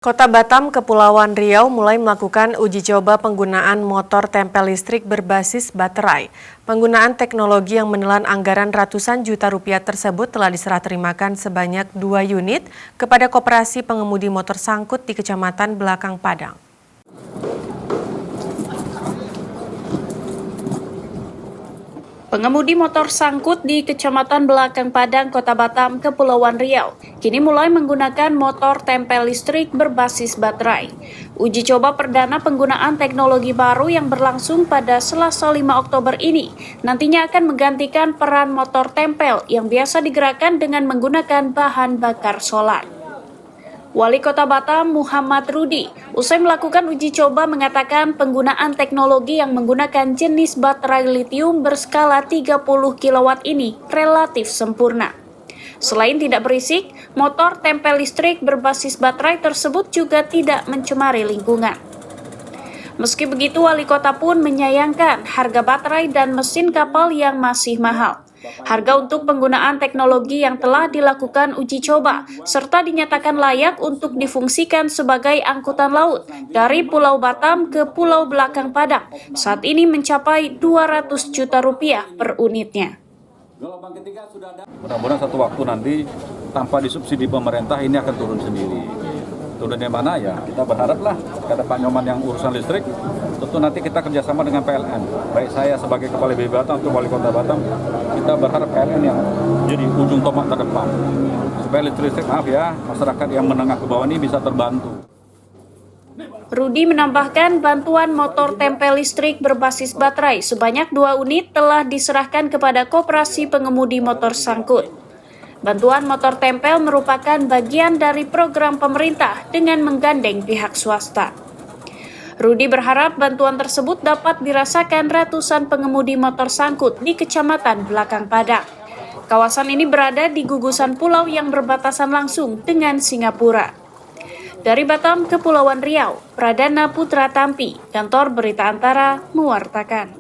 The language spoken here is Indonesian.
Kota Batam, Kepulauan Riau mulai melakukan uji coba penggunaan motor tempel listrik berbasis baterai. Penggunaan teknologi yang menelan anggaran ratusan juta rupiah tersebut telah diserah terimakan sebanyak 2 unit kepada Koperasi Pengemudi Motor Sangkut di Kecamatan Belakang Padang. Pengemudi motor sangkut di Kecamatan Belakang Padang, Kota Batam, Kepulauan Riau, kini mulai menggunakan motor tempel listrik berbasis baterai. Uji coba perdana penggunaan teknologi baru yang berlangsung pada Selasa 5 Oktober ini nantinya akan menggantikan peran motor tempel yang biasa digerakkan dengan menggunakan bahan bakar solar. Wali Kota Batam Muhammad Rudi usai melakukan uji coba mengatakan penggunaan teknologi yang menggunakan jenis baterai litium berskala 30 kW ini relatif sempurna. Selain tidak berisik, motor tempel listrik berbasis baterai tersebut juga tidak mencemari lingkungan. Meski begitu, Wali Kota pun menyayangkan harga baterai dan mesin kapal yang masih mahal. Harga untuk penggunaan teknologi yang telah dilakukan uji coba serta dinyatakan layak untuk difungsikan sebagai angkutan laut dari Pulau Batam ke Pulau Belakang Padang saat ini mencapai 200 juta rupiah per unitnya. Mudah-mudahan satu waktu nanti tanpa disubsidi pemerintah ini akan turun sendiri. Turun di mana ya? Kita berharaplah kepada Pak Nyoman yang urusan listrik, tentu nanti kita kerjasama dengan PLN. Baik saya sebagai Kepala BPBD Batam atau Wali Kota Batam, kita berharap PLN yang jadi ujung tombak terdepan. Supaya listrik, maaf ya, masyarakat yang menengah ke bawah ini bisa terbantu. Rudi menambahkan bantuan motor tempel listrik berbasis baterai sebanyak 2 unit telah diserahkan kepada Koperasi Pengemudi Motor Sangkut. Bantuan motor tempel merupakan bagian dari program pemerintah dengan menggandeng pihak swasta. Rudi berharap bantuan tersebut dapat dirasakan ratusan pengemudi motor sangkut di Kecamatan Belakang Padang. Kawasan ini berada di gugusan pulau yang berbatasan langsung dengan Singapura. Dari Batam, Kepulauan Riau, Pradana Putra Tampi, Kantor Berita Antara, mewartakan.